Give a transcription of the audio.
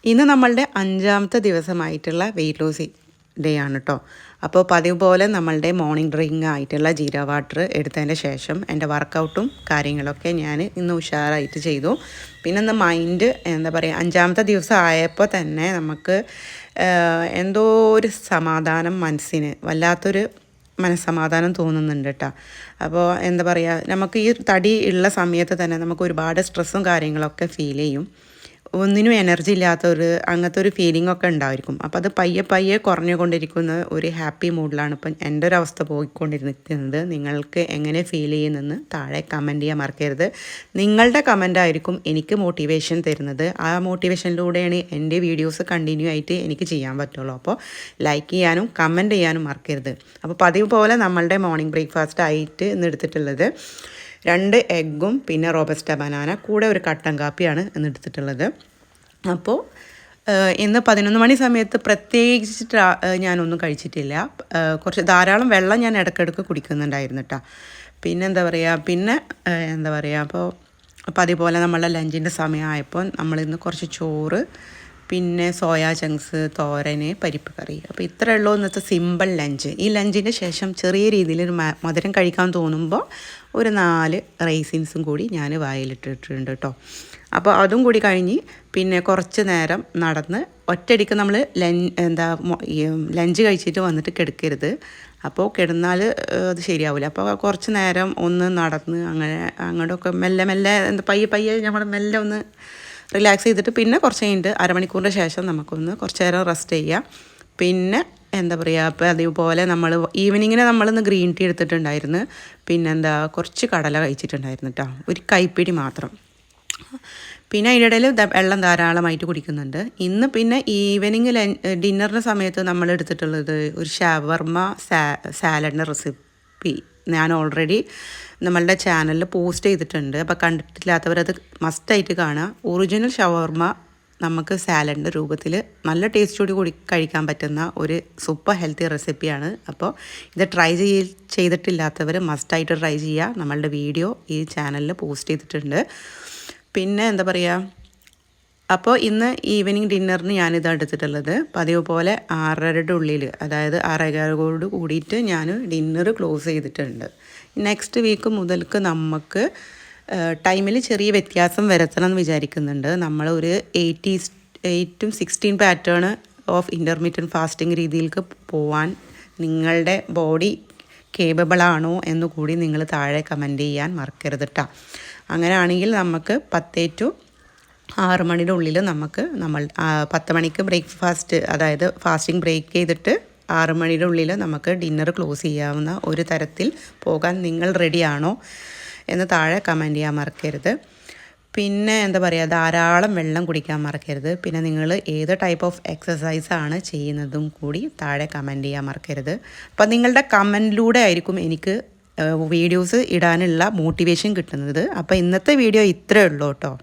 ഇന്ന് നമ്മളുടെ 5ാമത്തെ ദിവസമായിട്ടുള്ള weight loss day ആണ് കേട്ടോ. അപ്പോൾ പതിവ് പോലെ നമ്മളുടെ മോർണിംഗ് ഡ്രിങ്ക് ആയിട്ടുള്ള ജീര വാട്ടർ എടുത്തതിൻ്റെ ശേഷം എൻ്റെ വർക്കൗട്ടും കാര്യങ്ങളൊക്കെ ഞാൻ ഇന്ന് ഉഷാറായിട്ട് ചെയ്തു. പിന്നെ ഇന്ന് മൈൻഡ് എന്താ പറയുക, 5ാമത്തെ ദിവസം ആയപ്പോൾ തന്നെ നമുക്ക് എന്തോ ഒരു സമാധാനം, മനസ്സിന് വല്ലാത്തൊരു മനസ്സമാധാനം തോന്നുന്നുണ്ട് കേട്ടോ. അപ്പോൾ എന്താ പറയുക, നമുക്ക് ഈ തടി ഉള്ള സമയത്ത് തന്നെ നമുക്ക് ഒരുപാട് സ്ട്രെസ്സും കാര്യങ്ങളൊക്കെ ഫീൽ ചെയ്യും. ഒന്നിനും എനർജി ഇല്ലാത്തൊരു അങ്ങനത്തെ ഒരു ഫീലിംഗ് ഒക്കെ ഉണ്ടായിരിക്കും. അപ്പോൾ അത് പയ്യെ പയ്യെ കുറഞ്ഞുകൊണ്ടിരിക്കുന്ന ഒരു ഹാപ്പി മൂഡിലാണ് ഇപ്പം എൻ്റെ ഒരു അവസ്ഥ പോയിക്കൊണ്ടിരിക്കുന്നത്. നിങ്ങൾക്ക് എങ്ങനെ ഫീൽ ചെയ്യുന്നെന്ന് താഴെ കമൻറ്റ് ചെയ്യാൻ മറക്കരുത്. നിങ്ങളുടെ കമൻ്റ് ആയിരിക്കും എനിക്ക് മോട്ടിവേഷൻ തരുന്നത്. ആ മോട്ടിവേഷനിലൂടെയാണ് എൻ്റെ വീഡിയോസ് കണ്ടിന്യൂ ആയിട്ട് എനിക്ക് ചെയ്യാൻ പറ്റുള്ളൂ. അപ്പോൾ ലൈക്ക് ചെയ്യാനും കമൻറ്റ് ചെയ്യാനും മറക്കരുത്. അപ്പോൾ പതിവ് പോലെ നമ്മളുടെ മോർണിംഗ് ബ്രേക്ക്ഫാസ്റ്റ് ആയിട്ട് ഇന്ന് എടുത്തിട്ടുള്ളത് 2 എഗ്ഗും പിന്നെ റോബസ്റ്റ ബനാന കൂടെ ഒരു കട്ടൻ കാപ്പിയാണ് ഇന്ന് എടുത്തിട്ടുള്ളത്. അപ്പോൾ ഇന്ന് 11 മണി സമയത്ത് പ്രത്യേകിച്ചിട്ട് ഞാനൊന്നും കഴിച്ചിട്ടില്ല. കുറച്ച് ധാരാളം വെള്ളം ഞാൻ ഇടയ്ക്കിടയ്ക്ക് കുടിക്കുന്നുണ്ടായിരുന്നു കേട്ടോ. പിന്നെ എന്താ പറയുക അപ്പോൾ അതേപോലെ നമ്മളുടെ ലഞ്ചിൻ്റെ സമയമായപ്പോൾ നമ്മളിന്ന് കുറച്ച് ചോറ്, പിന്നെ സോയാ ചങ്ക്സ്, തോരന്, പരിപ്പ് കറി. അപ്പോൾ ഇത്രയേ ഉള്ളൂ ഇന്നത്തെ സിമ്പിൾ ലഞ്ച്. ഈ ലഞ്ചിൻ്റെ ശേഷം ചെറിയ രീതിയിൽ മധുരം കഴിക്കാൻ തോന്നുമ്പോൾ ഒരു 4 റൈസിൻസും കൂടി ഞാൻ വായിലിട്ടിട്ടുണ്ട് കേട്ടോ. അപ്പോൾ അതും കൂടി കഴിഞ്ഞ് പിന്നെ കുറച്ച് നേരം നടന്ന് ഒറ്റയടിക്ക് നമ്മൾ ലഞ്ച് കഴിച്ചിട്ട് വന്നിട്ട് കിടക്കരുത്. അപ്പോൾ കിടന്നാൽ അത് ശരിയാവില്ല. അപ്പോൾ കുറച്ച് നേരം ഒന്ന് നടന്ന് അങ്ങോട്ടൊക്കെ മെല്ലെ പയ്യെ നമ്മൾ മെല്ലെ ഒന്ന് റിലാക്സ് ചെയ്തിട്ട് പിന്നെ കുറച്ച് കഴിഞ്ഞിട്ട് അരമണിക്കൂറിൻ്റെ ശേഷം നമുക്കൊന്ന് കുറച്ച് നേരം റെസ്റ്റ് ചെയ്യാം. പിന്നെ എന്താ പറയുക, അപ്പോൾ അതേപോലെ നമ്മൾ ഈവനിങ്ങിന് നമ്മളിന്ന് ഗ്രീൻ ടീ എടുത്തിട്ടുണ്ടായിരുന്നു. പിന്നെന്താ കുറച്ച് കടല കഴിച്ചിട്ടുണ്ടായിരുന്നു കേട്ടോ, ഒരു കൈപ്പിടി മാത്രം. പിന്നെ അതിൻ്റെ ഇടയിൽ വെള്ളം ധാരാളമായിട്ട് കുടിക്കുന്നുണ്ട്. ഇന്ന് പിന്നെ ഈവനിങ് ഡിന്നറിൻ്റെ സമയത്ത് നമ്മൾ എടുത്തിട്ടുള്ളത് ഒരു ഷവർമ സാലഡിൻ്റെ റെസിപ്പി ഞാൻ ഓൾറെഡി നമ്മളുടെ ചാനലിൽ പോസ്റ്റ് ചെയ്തിട്ടുണ്ട്. അപ്പോൾ കണ്ടിട്ടില്ലാത്തവരത് മസ്റ്റായിട്ട് കാണുക. ഒറിജിനൽ ഷവർമ നമുക്ക് സാലഡിൻ്റെ രൂപത്തിൽ നല്ല ടേസ്റ്റോട് കഴിക്കാൻ പറ്റുന്ന ഒരു സൂപ്പർ ഹെൽത്തി റെസിപ്പിയാണ്. അപ്പോൾ ഇത് ചെയ്തിട്ടില്ലാത്തവർ മസ്റ്റായിട്ട് ട്രൈ ചെയ്യുക. നമ്മളുടെ വീഡിയോ ഈ ചാനലിൽ പോസ്റ്റ് ചെയ്തിട്ടുണ്ട്. പിന്നെ എന്താ പറയുക, അപ്പോൾ ഇന്ന് ഈവനിങ് ഡിന്നറിന് ഞാനിതാണ് എടുത്തിട്ടുള്ളത്. പതിവ് പോലെ 6:30 ഉള്ളിൽ, അതായത് 6:15 കൂടിയിട്ട് ഞാൻ ഡിന്നർ ക്ലോസ് ചെയ്തിട്ടുണ്ട്. നെക്സ്റ്റ് വീക്ക് മുതൽക്ക് നമുക്ക് ടൈമിൽ ചെറിയ വ്യത്യാസം വരുത്തണം എന്ന് വിചാരിക്കുന്നുണ്ട്. നമ്മൾ ഒരു 8-16 പാറ്റേൺ ഓഫ് ഇൻ്റർമീഡിയറ്റ് ഫാസ്റ്റിംഗ് രീതിയിലേക്ക് പോവാൻ നിങ്ങളുടെ ബോഡി കേപ്പബിൾ ആണോ എന്ന് കൂടി നിങ്ങൾ താഴെ കമൻറ്റ് ചെയ്യാൻ മറക്കരുത് കേട്ടോ. അങ്ങനെയാണെങ്കിൽ നമുക്ക് 10 to 6 മണിയുടെ ഉള്ളിൽ നമ്മൾ 10 മണിക്ക് ബ്രേക്ക്ഫാസ്റ്റ്, അതായത് ഫാസ്റ്റിംഗ് ബ്രേക്ക് ചെയ്തിട്ട് 6 മണിയുടെ ഉള്ളിൽ നമുക്ക് ഡിന്നർ ക്ലോസ് ചെയ്യാവുന്ന ഒരു തരത്തിൽ പോകാൻ നിങ്ങൾ റെഡിയാണോ എന്ന് താഴെ കമൻറ്റ് ചെയ്യാൻ മറക്കരുത്. പിന്നെ എന്താ പറയുക, ധാരാളം വെള്ളം കുടിക്കാൻ മറക്കരുത്. പിന്നെ നിങ്ങൾ ഏത് ടൈപ്പ് ഓഫ് എക്സസൈസാണ് ചെയ്യുന്നതും കൂടി താഴെ കമൻറ്റ് ചെയ്യാൻ മറക്കരുത്. അപ്പം നിങ്ങളുടെ കമൻറ്റിലൂടെ ആയിരിക്കും എനിക്ക് വീഡിയോസ് ഇടാനുള്ള മോട്ടിവേഷൻ കിട്ടുന്നത്. അപ്പോൾ ഇന്നത്തെ വീഡിയോ ഇത്രയേ ഉള്ളൂ കേട്ടോ.